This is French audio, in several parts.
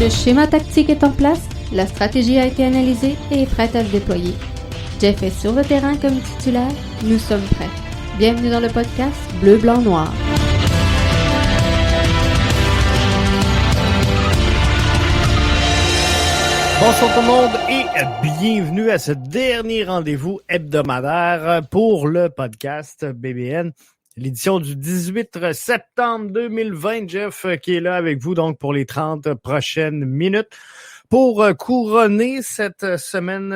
Le schéma tactique est en place, la stratégie a été analysée et est prête à se déployer. Jeff est sur le terrain comme titulaire, nous sommes prêts. Bienvenue dans le podcast Bleu, Blanc, Noir. Bonjour tout le monde et bienvenue à ce dernier rendez-vous hebdomadaire pour le podcast BBN. L'édition du 18 septembre 2020, Jeff qui est là avec vous donc pour les 30 prochaines minutes pour couronner cette semaine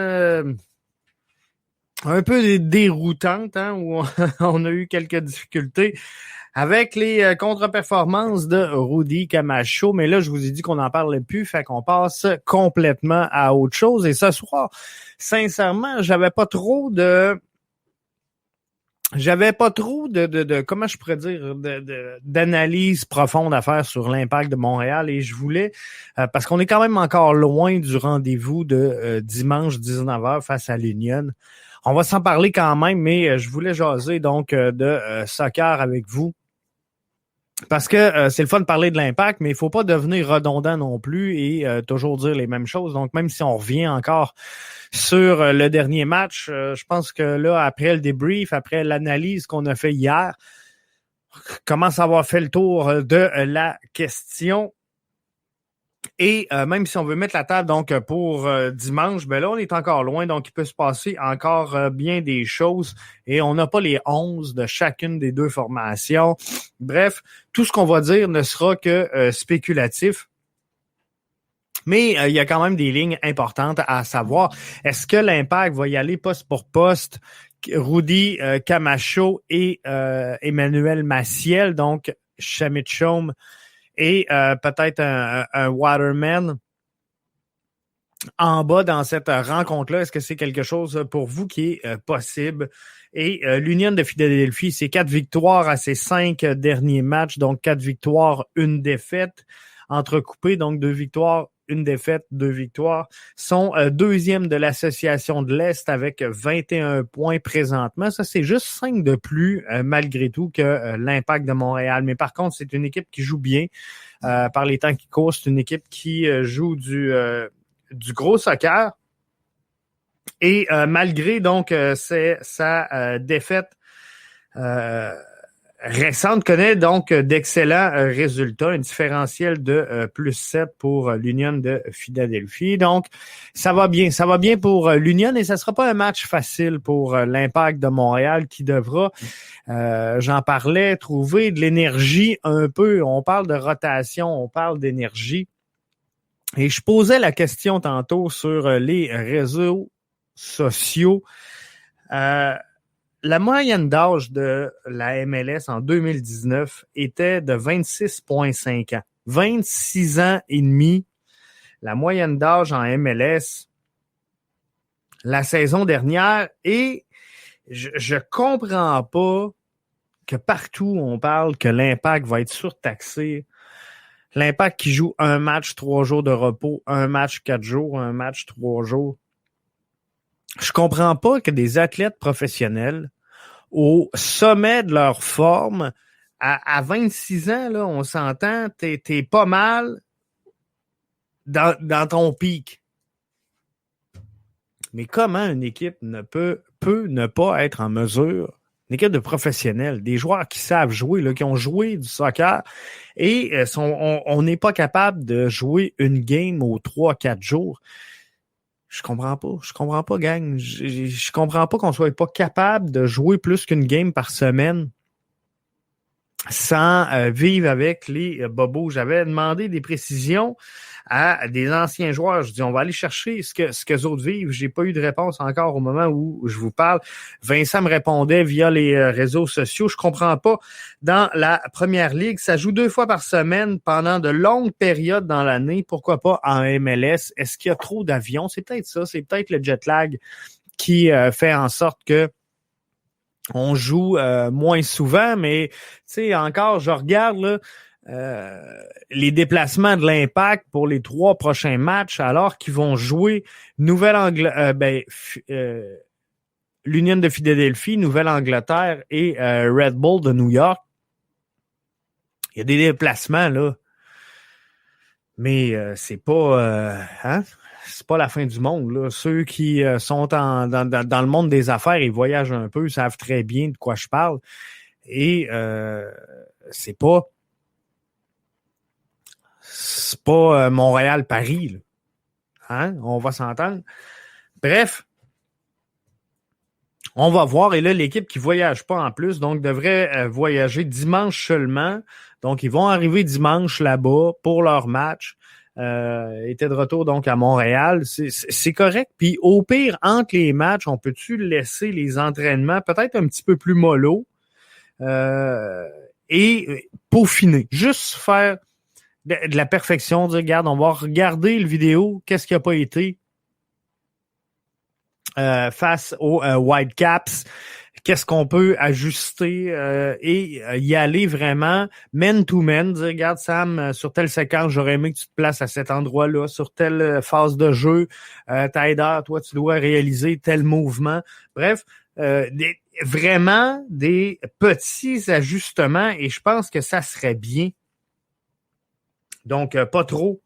un peu déroutante où on a eu quelques difficultés avec les contre-performances de Rudy Camacho. Mais là, je vous ai dit qu'on n'en parlait plus, fait qu'on passe complètement à autre chose. Et ce soir, sincèrement, j'avais pas trop de comment je pourrais dire d'analyse profonde à faire sur l'Impact de Montréal et je voulais parce qu'on est quand même encore loin du rendez-vous de dimanche 19h face à l'Union. On va s'en parler quand même, mais je voulais jaser donc de soccer avec vous. Parce que c'est le fun de parler de l'Impact, mais il faut pas devenir redondant non plus et toujours dire les mêmes choses. Donc, même si on revient encore sur le dernier match, je pense que là, après le débrief, après l'analyse qu'on a fait hier, on commence à avoir fait le tour de la question. Et même si on veut mettre la table donc pour dimanche, ben là, on est encore loin, donc il peut se passer encore bien des choses et on n'a pas les 11 de chacune des deux formations. Bref, tout ce qu'on va dire ne sera que spéculatif. Mais il y a quand même des lignes importantes à savoir. Est-ce que l'Impact va y aller poste pour poste? Rudy Camacho et Emmanuel Maciel, donc Shamit Chaume et peut-être un Waterman en bas dans cette rencontre-là. Est-ce que c'est quelque chose pour vous qui est possible? Et l'Union de Philadelphie, c'est 4 victoires à ses 5 derniers matchs, donc 4 victoires, 1 défaite, entrecoupées, donc 2 victoires, 1 défaite, 2 victoires, sont deuxième de l'association de l'Est avec 21 points présentement. Ça, c'est juste 5 de plus malgré tout que l'Impact de Montréal. Mais par contre, c'est une équipe qui joue bien par les temps qui courent. C'est une équipe qui joue du gros soccer. Et malgré donc sa défaite récente, connaît donc d'excellents résultats, un différentiel de plus 7 pour l'Union de Philadelphie. Donc, ça va bien pour l'Union et ça sera pas un match facile pour l'Impact de Montréal qui devra, j'en parlais, trouver de l'énergie un peu. On parle de rotation, on parle d'énergie. Et je posais la question tantôt sur les réseaux sociaux. La moyenne d'âge de la MLS en 2019 était de 26,5 ans. 26 ans et demi, la moyenne d'âge en MLS la saison dernière. Et je comprends pas que partout on parle que l'Impact va être surtaxé. L'Impact qui joue un match 3 jours de repos, un match 4 jours, un match 3 jours. Je comprends pas que des athlètes professionnels au sommet de leur forme, à 26 ans, là, on s'entend, t'es pas mal dans ton pic. Mais comment une équipe peut ne pas être en mesure, une équipe de professionnels, des joueurs qui savent jouer, là, qui ont joué du soccer, et on n'est pas capable de jouer une game aux 3-4 jours. Je comprends pas, gang. Je comprends pas qu'on soit pas capable de jouer plus qu'une game par semaine sans vivre avec les bobos. J'avais demandé des précisions à des anciens joueurs. Je dis, on va aller chercher ce que les autres vivent. J'ai pas eu de réponse encore au moment où je vous parle. Vincent me répondait via les réseaux sociaux. Je comprends pas. Dans la première ligue, ça joue 2 fois par semaine pendant de longues périodes dans l'année. Pourquoi pas en MLS? Est-ce qu'il y a trop d'avions? C'est peut-être ça. C'est peut-être le jet lag qui fait en sorte que on joue moins souvent. Mais, tu sais, encore, je regarde, là, les déplacements de l'Impact pour les 3 prochains matchs, alors qu'ils vont jouer l'Union de Philadelphie, Nouvelle-Angleterre et Red Bull de New York. Il y a des déplacements, là. Mais c'est pas c'est pas la fin du monde, là. Ceux qui sont dans le monde des affaires et voyagent un peu savent très bien de quoi je parle. Et c'est pas Montréal-Paris, là. Hein? On va s'entendre. Bref, on va voir. Et là, l'équipe qui voyage pas en plus, donc devrait voyager dimanche seulement. Donc, ils vont arriver dimanche là-bas pour leur match. Était de retour donc à Montréal. C'est correct. Puis au pire, entre les matchs, on peut-tu laisser les entraînements peut-être un petit peu plus mollo et peaufiner. Juste faire de la perfection. Dire, regarde, on va regarder le vidéo. Qu'est-ce qui n'a pas été face aux Whitecaps? Qu'est-ce qu'on peut ajuster et y aller vraiment man-to-man, dire, regarde Sam, sur telle séquence, j'aurais aimé que tu te places à cet endroit-là, sur telle phase de jeu, Taider, toi, tu dois réaliser tel mouvement. Bref, vraiment des petits ajustements et je pense que ça serait bien. Donc, pas trop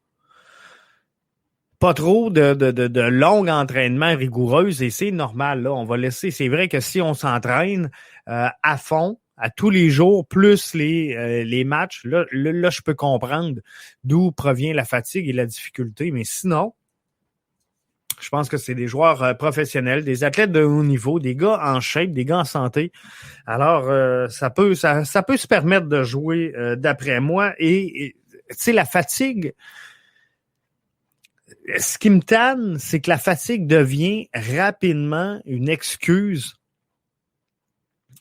de longs entraînements rigoureux et c'est normal. Là, on va laisser. C'est vrai que si on s'entraîne à fond, à tous les jours, plus les matchs, là, je peux comprendre d'où provient la fatigue et la difficulté. Mais sinon, je pense que c'est des joueurs professionnels, des athlètes de haut niveau, des gars en shape, des gars en santé. Alors, ça peut se permettre de jouer d'après moi. Et tu sais, la fatigue. Ce qui me tanne, c'est que la fatigue devient rapidement une excuse.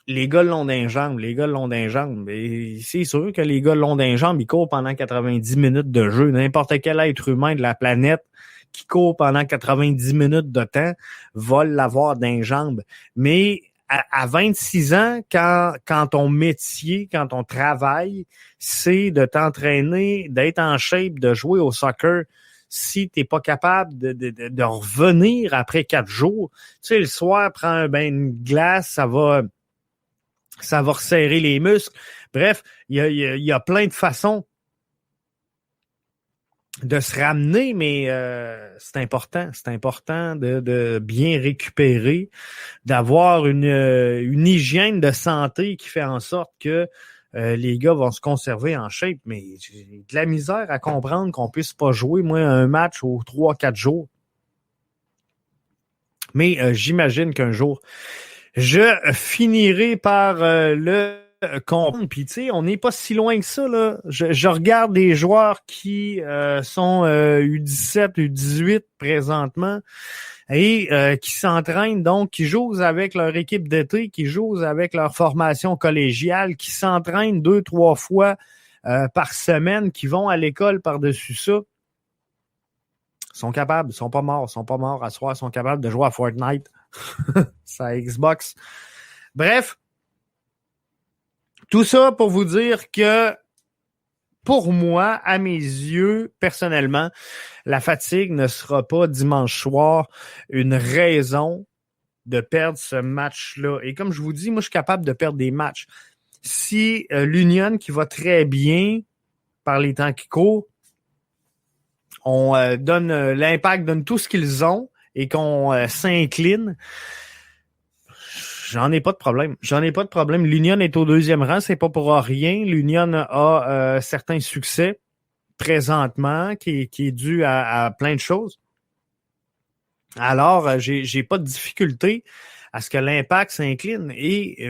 Les gars l'ont d'un jambe, Et c'est sûr que les gars l'ont d'un jambe, ils courent pendant 90 minutes de jeu. N'importe quel être humain de la planète qui court pendant 90 minutes de temps va l'avoir d'un jambe. Mais à 26 ans, quand ton métier, quand ton travail, c'est de t'entraîner, d'être en shape, de jouer au soccer, si t'es pas capable de revenir après 4 jours, tu sais, le soir, prends un bain de glace, ça va resserrer les muscles. Bref, il y a plein de façons de se ramener, mais c'est important de bien récupérer, d'avoir une hygiène de santé qui fait en sorte que les gars vont se conserver en shape, mais j'ai de la misère à comprendre qu'on puisse pas jouer, moi, un match aux 3-4 jours. Mais j'imagine qu'un jour, je finirai par le comprendre. Puis, tu sais, on n'est pas si loin que ça, là. Je regarde des joueurs qui sont U17, U18 présentement et qui s'entraînent, donc, qui jouent avec leur équipe d'été, qui jouent avec leur formation collégiale, qui s'entraînent 2-3 fois par semaine, qui vont à l'école par-dessus ça. Ils sont capables, ils sont pas morts à soir, ils sont capables de jouer à Fortnite, ça Xbox. Bref, tout ça pour vous dire que pour moi, à mes yeux, personnellement, la fatigue ne sera pas dimanche soir une raison de perdre ce match-là. Et comme je vous dis, moi, je suis capable de perdre des matchs. Si l'Union, qui va très bien par les temps qui courent, on l'Impact donne tout ce qu'ils ont et qu'on s'incline, j'en ai pas de problème. L'Union est au 2e rang, c'est pas pour rien. L'Union a certains succès présentement qui est dû à plein de choses. Alors, j'ai pas de difficulté à ce que l'Impact s'incline. Et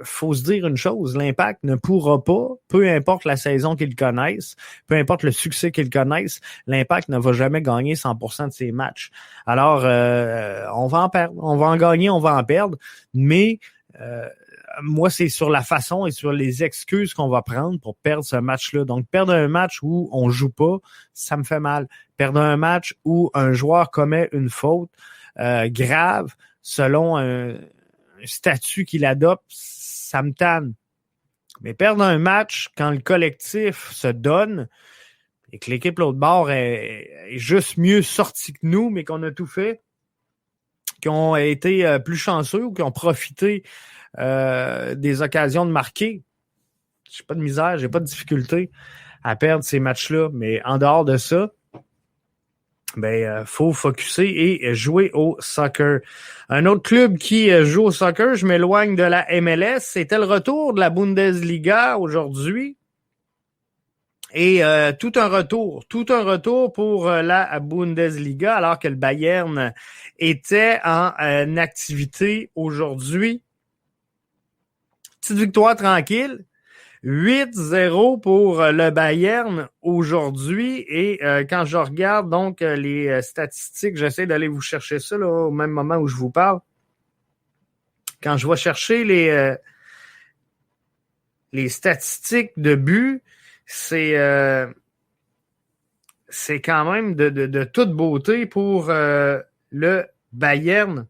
faut se dire une chose, l'Impact ne pourra pas, peu importe la saison qu'ils connaissent, peu importe le succès qu'ils connaissent, l'Impact ne va jamais gagner 100% de ses matchs. Alors, on va en perdre, on va en gagner, on va en perdre, mais moi, c'est sur la façon et sur les excuses qu'on va prendre pour perdre ce match-là. Donc, perdre un match où on joue pas, ça me fait mal. Perdre un match où un joueur commet une faute grave, selon un statut qu'il adopte, ça me tanne. Mais perdre un match quand le collectif se donne et que l'équipe l'autre bord est juste mieux sortie que nous, mais qu'on a tout fait, qui ont été plus chanceux ou qui ont profité des occasions de marquer, j'ai pas de misère, j'ai pas de difficulté à perdre ces matchs-là. Mais en dehors de ça, faut focusser et jouer au soccer. Un autre club qui joue au soccer, je m'éloigne de la MLS, c'était le retour de la Bundesliga aujourd'hui. Et tout un retour pour la Bundesliga, alors que le Bayern était en activité aujourd'hui. Petite victoire tranquille. 8-0 pour le Bayern aujourd'hui. Et quand je regarde donc les statistiques, j'essaie d'aller vous chercher ça là, au même moment où je vous parle. Quand je vais chercher les statistiques de but, c'est quand même de toute beauté pour le Bayern.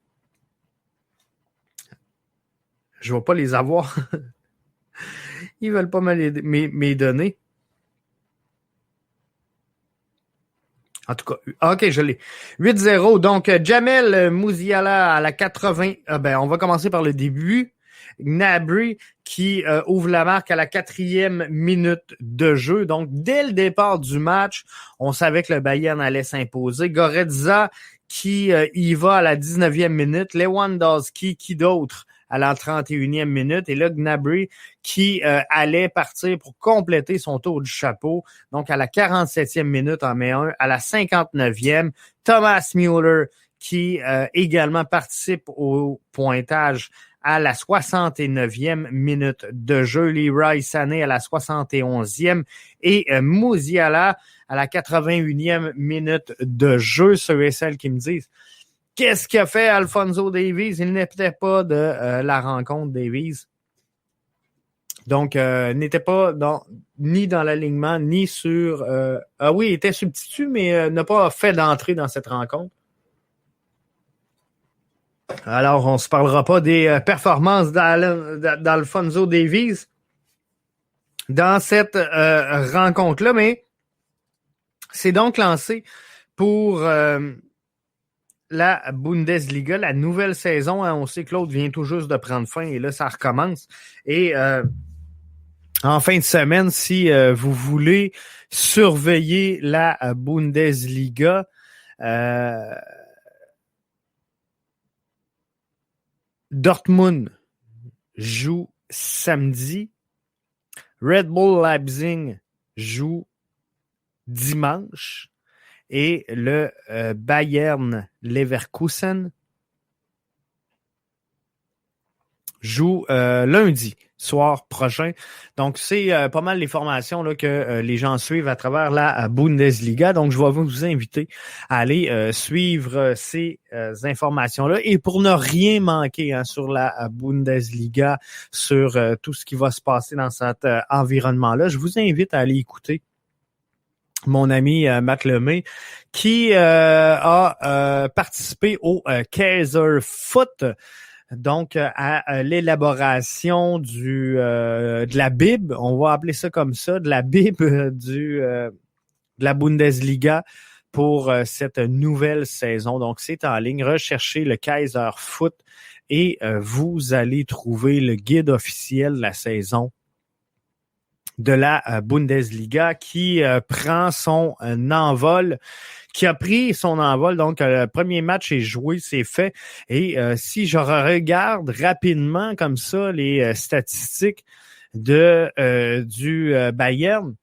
Je ne vais pas les avoir. Ils veulent pas me donner. En tout cas, OK, je l'ai. 8-0. Donc, Jamel Musiala à la 80. On va commencer par le début. Gnabry qui ouvre la marque à la 4e minute de jeu. Donc, dès le départ du match, on savait que le Bayern allait s'imposer. Goretzka qui y va à la 19e minute. Lewandowski, qui d'autre? À la 31e minute. Et là, Gnabry qui allait partir pour compléter son tour du chapeau. Donc, à la 47e minute en met un. À la 59e, Thomas Müller qui également participe au pointage à la 69e minute de jeu. Leroy Sané à la 71e et Musiala à la 81e minute de jeu. Ceux et celles qui me disent qu'est-ce qu'a fait Alphonso Davies? Il n'était pas de la rencontre Davies. Donc, n'était pas ni dans l'alignement, ni sur... il était substitut, mais n'a pas fait d'entrée dans cette rencontre. Alors, on ne se parlera pas des performances d'Alphonso Davies dans cette rencontre-là, mais c'est donc lancé pour... la Bundesliga, la nouvelle saison, hein, on sait que l'autre vient tout juste de prendre fin et là, ça recommence. Et en fin de semaine, si vous voulez surveiller la Bundesliga, Dortmund joue samedi, Red Bull Leipzig joue dimanche, et le Bayern Leverkusen joue lundi soir prochain. Donc, c'est pas mal les formations là, que les gens suivent à travers la Bundesliga. Donc, je vais vous inviter à aller suivre ces informations-là. Et pour ne rien manquer sur la Bundesliga, sur tout ce qui va se passer dans cet environnement-là, je vous invite à aller écouter mon ami Matt Lemay, qui a participé au Kaiser Foot, donc à l'élaboration de la Bible, on va appeler ça comme ça, de la Bible de la Bundesliga pour cette nouvelle saison. Donc, c'est en ligne. Recherchez le Kaiser Foot et vous allez trouver le guide officiel de la saison de la Bundesliga qui prend son envol, qui a pris son envol. Donc, le premier match est joué, c'est fait. Et si je regarde rapidement comme ça les statistiques du Bayern,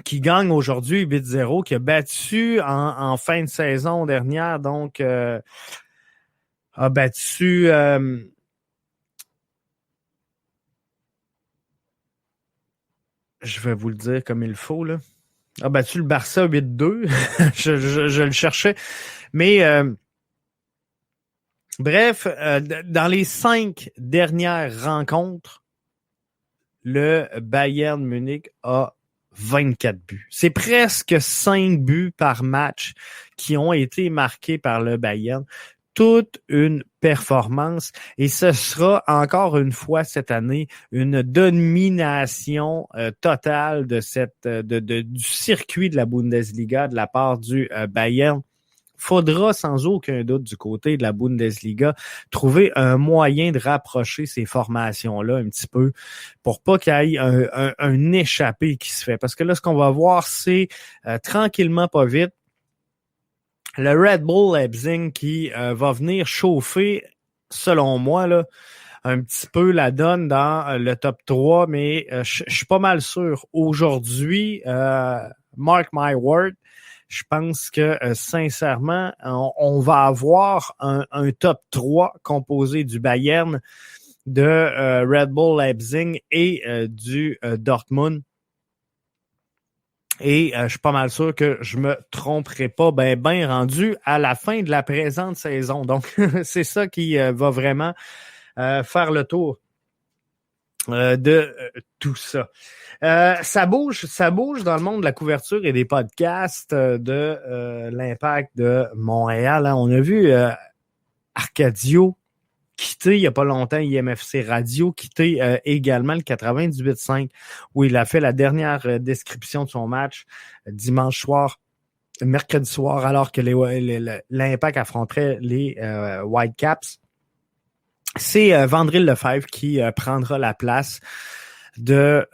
qui gagne aujourd'hui 8-0, qui a battu en fin de saison dernière, donc a battu... je vais vous le dire comme il faut, là. A battu le Barça 8-2. je le cherchais. Mais bref, dans les 5 dernières rencontres, le Bayern Munich a 24 buts. C'est presque 5 buts par match qui ont été marqués par le Bayern. Toute une performance et ce sera encore une fois cette année une domination totale de du circuit de la Bundesliga de la part du Bayern. faudra sans aucun doute du côté de la Bundesliga trouver un moyen de rapprocher ces formations-là un petit peu pour pas qu'il y ait un échappé qui se fait. Parce que là, ce qu'on va voir, c'est tranquillement, pas vite, le Red Bull Leipzig qui va venir chauffer, selon moi, là, un petit peu la donne dans le top 3, mais je suis pas mal sûr. Aujourd'hui, mark my word, je pense que sincèrement, on va avoir un top 3 composé du Bayern, de Red Bull Leipzig et du Dortmund. Et je suis pas mal sûr que je me tromperai pas ben rendu à la fin de la présente saison. Donc, c'est ça qui va vraiment faire le tour de tout ça. Ça bouge dans le monde de la couverture et des podcasts de l'Impact de Montréal. Hein. On a vu Arcadio quitter il n'y a pas longtemps IMFC Radio, quitter également le 98.5 où il a fait la dernière description de son match mercredi soir, alors que l'Impact affronterait les Whitecaps. C'est Vandril Lefebvre qui prendra la place de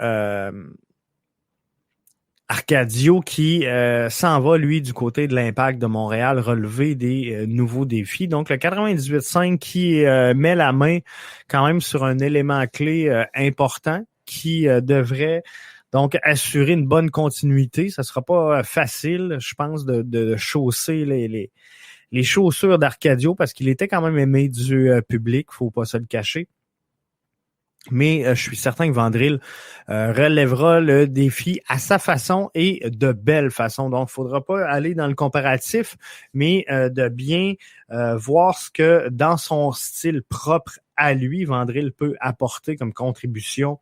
Arcadio qui s'en va, lui, du côté de l'Impact de Montréal, relever des nouveaux défis. Donc, le 98.5 qui met la main quand même sur un élément clé important qui devrait donc assurer une bonne continuité. Ça sera pas facile, je pense, de chausser les chaussures d'Arcadio parce qu'il était quand même aimé du public, faut pas se le cacher. Mais je suis certain que Vandril relèvera le défi à sa façon et de belle façon. Donc, il ne faudra pas aller dans le comparatif, mais de bien voir ce que, dans son style propre à lui, Vandril peut apporter comme contribution.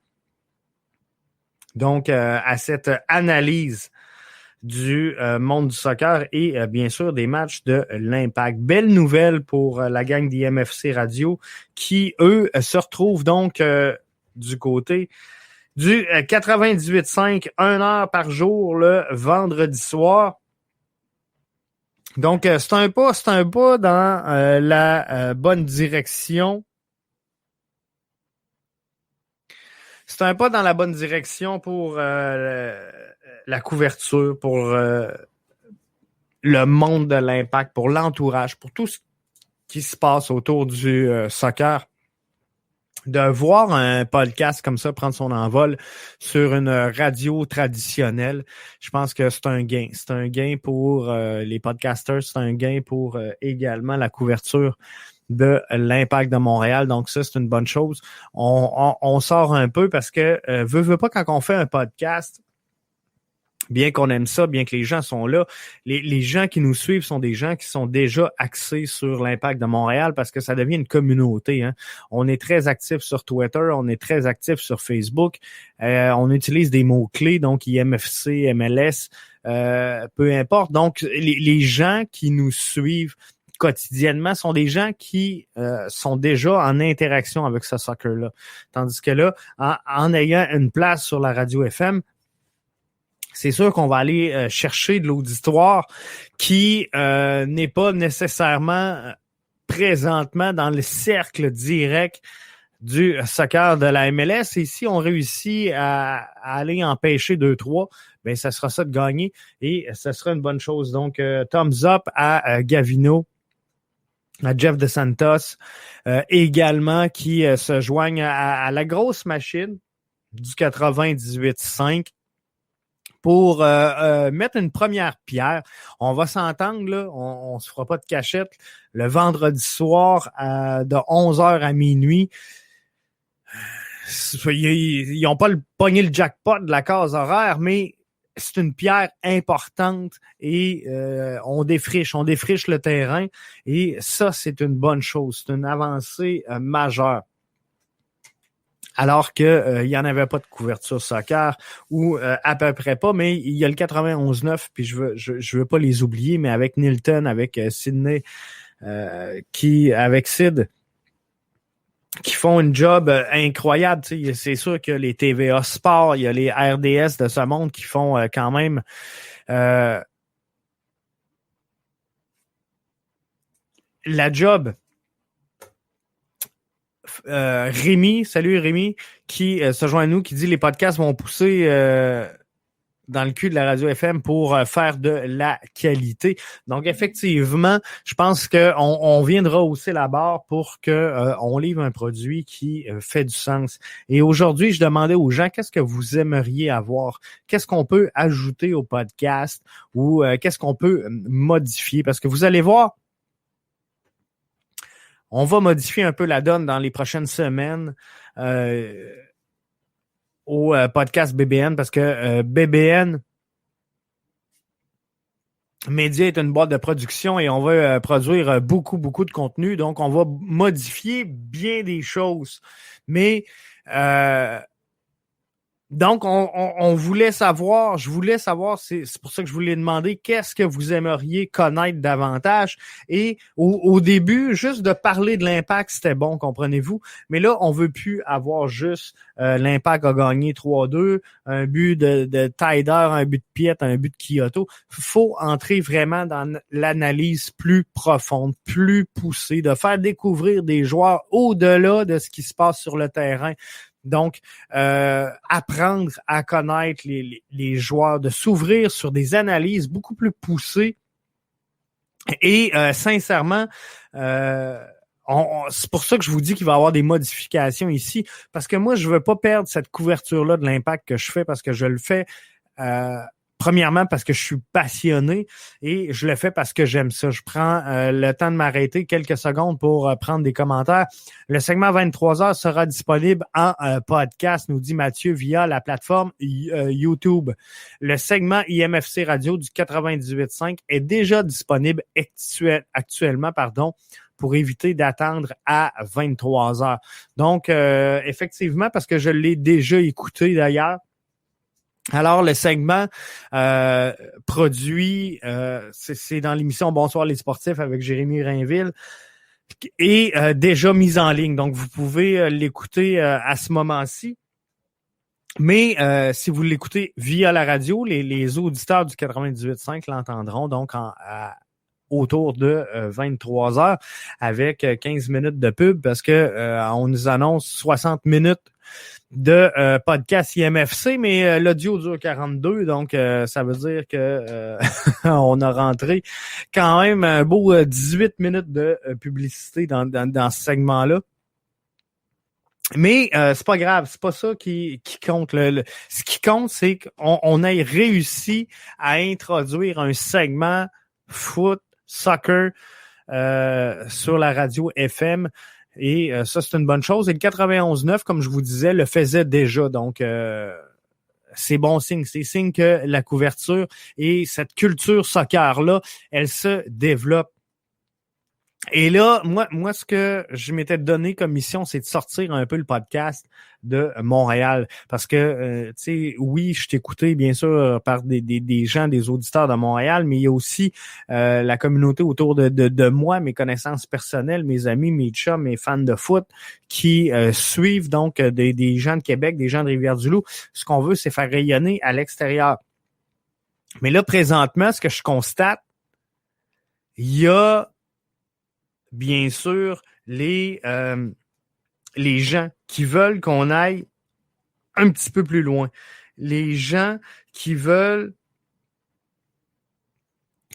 Donc, à cette analyse du monde du soccer et bien sûr des matchs de l'Impact. Belle nouvelle pour la gang d'IMFC Radio qui, eux, se retrouvent donc du côté du 98.5, 1 heure par jour le vendredi soir. Donc, c'est un pas dans la bonne direction. C'est un pas dans la bonne direction pour la couverture, pour le monde de l'Impact, pour l'entourage, pour tout ce qui se passe autour du soccer. De voir un podcast comme ça prendre son envol sur une radio traditionnelle, je pense que c'est un gain. C'est un gain pour les podcasters, c'est un gain pour également la couverture de l'Impact de Montréal. Donc ça, c'est une bonne chose. On sort un peu parce que veut pas quand on fait un podcast, bien qu'on aime ça, bien que les gens sont là, les gens qui nous suivent sont des gens qui sont déjà axés sur l'Impact de Montréal parce que ça devient une communauté. Hein. On est très actifs sur Twitter, on est très actifs sur Facebook. On utilise des mots-clés, donc IMFC, MLS, peu importe. Donc, les gens qui nous suivent quotidiennement sont des gens qui sont déjà en interaction avec ce soccer-là. Tandis que là, en ayant une place sur la radio FM, c'est sûr qu'on va aller chercher de l'auditoire qui n'est pas nécessairement présentement dans le cercle direct du soccer de la MLS. Et si on réussit à aller en pêcher 2-3, ben ça sera ça de gagner et ça sera une bonne chose. Donc, thumbs up à Gavino, à Jeff DeSantos, également qui se joignent à la grosse machine du 98.5. Pour mettre une première pierre. On va s'entendre, là, on se fera pas de cachette. Le vendredi soir, de 11h à minuit, ils n'ont pas pogné le jackpot de la case horaire, mais c'est une pierre importante et on défriche le terrain. Et ça, c'est une bonne chose. C'est une avancée majeure. Alors que il y en avait pas de couverture soccer ou à peu près pas, mais il y a le 91.9 puis je veux pas les oublier, mais avec Nilton, avec Sydney, avec Sid, qui font une job incroyable. T'sais. C'est sûr que les TVA Sport, il y a les RDS de ce monde qui font quand même la job. Rémi, salut Rémi, qui se joint à nous, qui dit les podcasts vont pousser dans le cul de la radio FM pour faire de la qualité. Donc, effectivement, je pense qu'on viendra hausser la barre pour que on livre un produit qui fait du sens. Et aujourd'hui, je demandais aux gens, qu'est-ce que vous aimeriez avoir? Qu'est-ce qu'on peut ajouter au podcast ou qu'est-ce qu'on peut modifier? Parce que vous allez voir, on va modifier un peu la donne dans les prochaines semaines au podcast BBN parce que BBN Média est une boîte de production et on va produire beaucoup de contenu. Donc, on va modifier bien des choses. Mais donc, on voulait savoir, je voulais savoir, c'est pour ça que je voulais demander qu'est-ce que vous aimeriez connaître davantage. Et au début, juste de parler de l'Impact, c'était bon, comprenez-vous. Mais là, on veut plus avoir juste l'Impact a gagné 3-2, un but de Taider, un but de Piet, un but de Kyoto. Faut entrer vraiment dans l'analyse plus profonde, plus poussée, de faire découvrir des joueurs au-delà de ce qui se passe sur le terrain. Donc, apprendre à connaître les joueurs, de s'ouvrir sur des analyses beaucoup plus poussées. Et sincèrement, c'est pour ça que je vous dis qu'il va y avoir des modifications ici, parce que moi, je veux pas perdre cette couverture-là de l'Impact que je fais, parce que je le fais premièrement parce que je suis passionné et je le fais parce que j'aime ça. Je prends le temps de m'arrêter quelques secondes pour prendre des commentaires. Le segment 23h sera disponible en podcast, nous dit Mathieu, via la plateforme YouTube. Le segment IMFC Radio du 98.5 est déjà disponible actuellement, pour éviter d'attendre à 23h. Donc, effectivement, parce que je l'ai déjà écouté d'ailleurs. Alors, le segment produit, c'est dans l'émission Bonsoir les sportifs avec Jérémy Rainville, est déjà mis en ligne. Donc, vous pouvez l'écouter à ce moment-ci. Mais si vous l'écoutez via la radio, les auditeurs du 98.5 l'entendront donc autour de 23 heures avec 15 minutes de pub parce que on nous annonce 60 minutes de podcast IMFC, mais l'audio dure 42, donc ça veut dire que on a rentré quand même un beau 18 minutes de publicité dans ce segment-là. Mais c'est pas grave, c'est pas ça qui compte. Ce qui compte, c'est qu'on ait réussi à introduire un segment foot, soccer sur la radio FM. Et ça, c'est une bonne chose. Et le 91.9, comme je vous disais, le faisait déjà. Donc, c'est bon signe. C'est signe que la couverture et cette culture soccer-là, elle se développe. Et là, moi, ce que je m'étais donné comme mission, c'est de sortir un peu le podcast de Montréal. Parce que, tu sais, oui, je t'écoutais bien sûr par des gens, des auditeurs de Montréal, mais il y a aussi la communauté autour de moi, mes connaissances personnelles, mes amis, mes chums, mes fans de foot, qui suivent donc des gens de Québec, des gens de Rivière-du-Loup. Ce qu'on veut, c'est faire rayonner à l'extérieur. Mais là, présentement, ce que je constate, il y a bien sûr les gens qui veulent qu'on aille un petit peu plus loin. Les gens qui veulent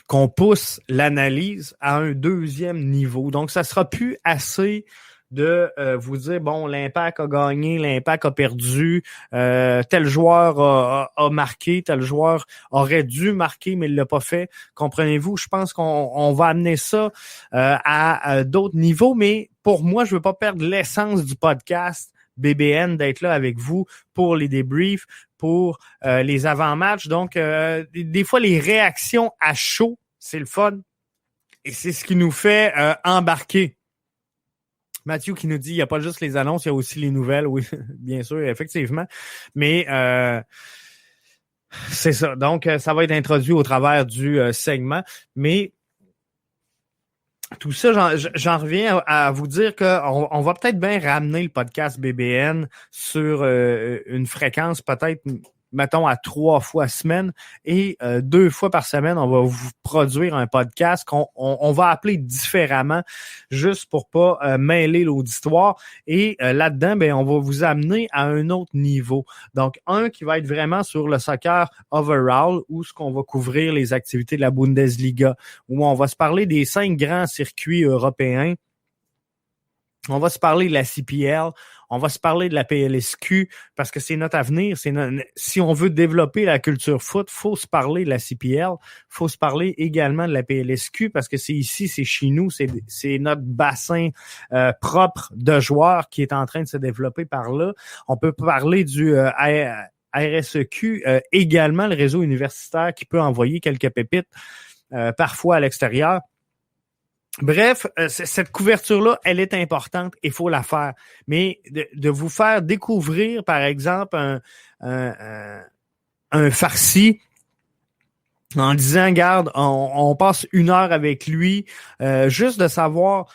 qu'on pousse l'analyse à un deuxième niveau. Donc, ça sera plus assez de vous dire, bon, l'Impact a gagné, l'Impact a perdu, tel joueur a marqué, tel joueur aurait dû marquer, mais il l'a pas fait. Comprenez-vous? Je pense qu'on va amener ça à d'autres niveaux, mais pour moi, je veux pas perdre l'essence du podcast BBN, d'être là avec vous pour les débriefs, pour les avant-matchs. Donc, des fois, les réactions à chaud, c'est le fun. Et c'est ce qui nous fait embarquer. Mathieu qui nous dit, il n'y a pas juste les annonces, il y a aussi les nouvelles. Oui, bien sûr, effectivement. Mais c'est ça. Donc, ça va être introduit au travers du segment. Mais tout ça, j'en reviens à vous dire qu'on va peut-être bien ramener le podcast BBN sur une fréquence peut-être mettons, à 3 fois semaine et 2 fois par semaine, on va vous produire un podcast qu'on va appeler différemment juste pour pas mêler l'auditoire. Et là-dedans, ben, on va vous amener à un autre niveau. Donc, un qui va être vraiment sur le soccer overall, où ce qu'on va couvrir les activités de la Bundesliga, où on va se parler des 5 grands circuits européens. On va se parler de la CPL, on va se parler de la PLSQ parce que c'est notre avenir. Si on veut développer la culture foot, faut se parler de la CPL, faut se parler également de la PLSQ parce que c'est ici, c'est chez nous, c'est notre bassin propre de joueurs qui est en train de se développer par là. On peut parler du RSEQ, également le réseau universitaire qui peut envoyer quelques pépites parfois à l'extérieur. Bref, cette couverture-là, elle est importante et il faut la faire. Mais de vous faire découvrir, par exemple, un farci en disant, regarde, on passe 1 heure avec lui, juste de savoir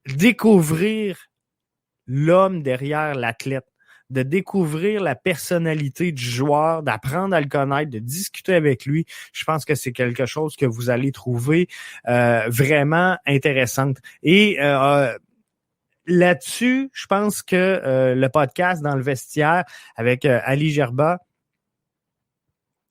découvrir l'homme derrière l'athlète, de découvrir la personnalité du joueur, d'apprendre à le connaître, de discuter avec lui. Je pense que c'est quelque chose que vous allez trouver vraiment intéressante. Et là-dessus, je pense que le podcast dans le vestiaire avec Ali Gerba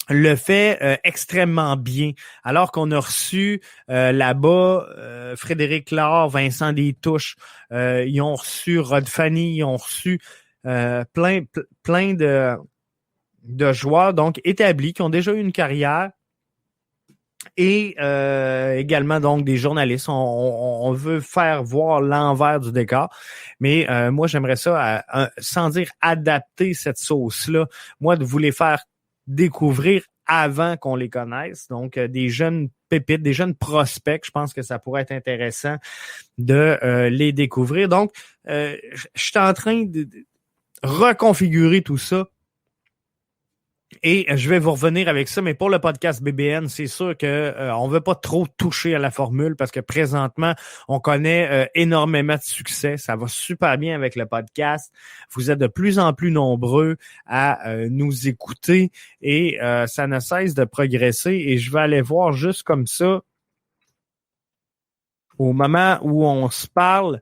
le fait extrêmement bien. Alors qu'on a reçu là-bas Frédéric Laure, Vincent Destouches, ils ont reçu Rod Fanny, ils ont reçu plein de joueurs donc établis qui ont déjà eu une carrière et également donc des journalistes. On veut faire voir l'envers du décor, mais moi j'aimerais ça, sans dire adapter cette sauce-là, moi de vous les faire découvrir avant qu'on les connaisse. Donc des jeunes pépites, des jeunes prospects, je pense que ça pourrait être intéressant de les découvrir. Donc je suis en train de reconfigurer tout ça et je vais vous revenir avec ça, mais pour le podcast BBN, c'est sûr que on veut pas trop toucher à la formule parce que présentement, on connaît énormément de succès. Ça va super bien avec le podcast. Vous êtes de plus en plus nombreux à nous écouter et ça ne cesse de progresser et je vais aller voir juste comme ça au moment où on se parle.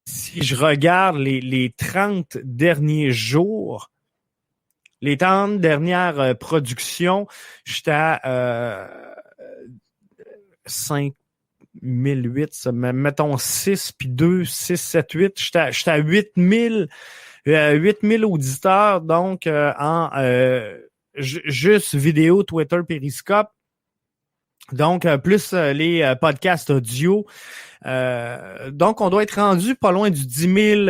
Si je regarde les 30 derniers jours, les 30 dernières productions, j'étais à 5008, mettons 6 puis 2, 6, 7, 8. J'étais à 8000 auditeurs, donc en juste vidéo, Twitter, Periscope. Donc, plus les podcasts audio. Donc, on doit être rendu pas loin du 10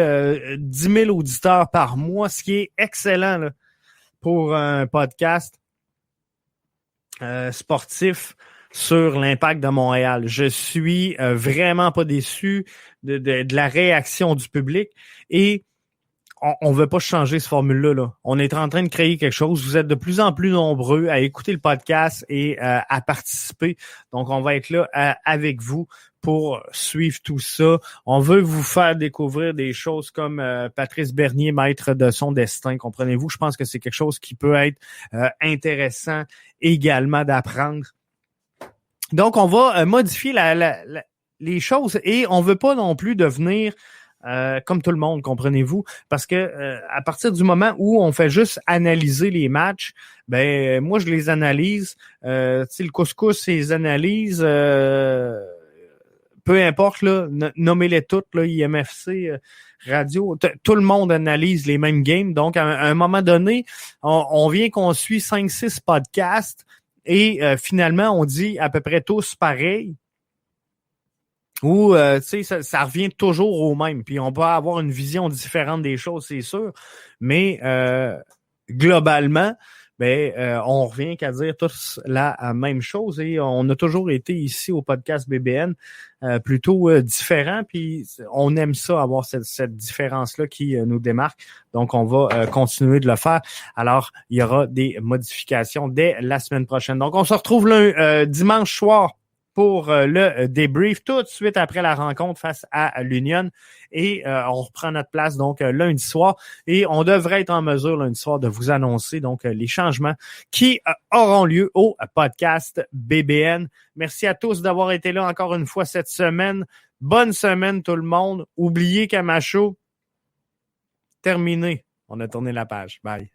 000 auditeurs par mois, ce qui est excellent là, pour un podcast sportif sur l'Impact de Montréal. Je suis vraiment pas déçu de la réaction du public et on veut pas changer ce formule-là. Là. On est en train de créer quelque chose. Vous êtes de plus en plus nombreux à écouter le podcast et à participer. Donc, on va être là avec vous pour suivre tout ça. On veut vous faire découvrir des choses comme Patrice Bernier, maître de son destin. Comprenez-vous? Je pense que c'est quelque chose qui peut être intéressant également d'apprendre. Donc, on va modifier les choses et on veut pas non plus devenir comme tout le monde, comprenez-vous, parce que à partir du moment où on fait juste analyser les matchs, ben moi je les analyse, tu sais le couscous les analyse, peu importe là, nommez-les toutes là, IMFC, radio, tout le monde analyse les mêmes games, donc à un moment donné, on vient qu'on suit 5-6 podcasts et finalement on dit à peu près tous pareil. Ou, tu sais, ça revient toujours au même. Puis on peut avoir une vision différente des choses, c'est sûr. Mais globalement, on revient qu'à dire tous la même chose. Et on a toujours été ici au podcast BBN plutôt différent. Puis on aime ça, avoir cette différence-là qui nous démarque. Donc, on va continuer de le faire. Alors, il y aura des modifications dès la semaine prochaine. Donc, on se retrouve dimanche soir pour le débrief tout de suite après la rencontre face à l'Union. Et on reprend notre place donc lundi soir. Et on devrait être en mesure lundi soir de vous annoncer donc les changements qui auront lieu au podcast BBN. Merci à tous d'avoir été là encore une fois cette semaine. Bonne semaine tout le monde. Oubliez Camacho. Terminé. On a tourné la page. Bye.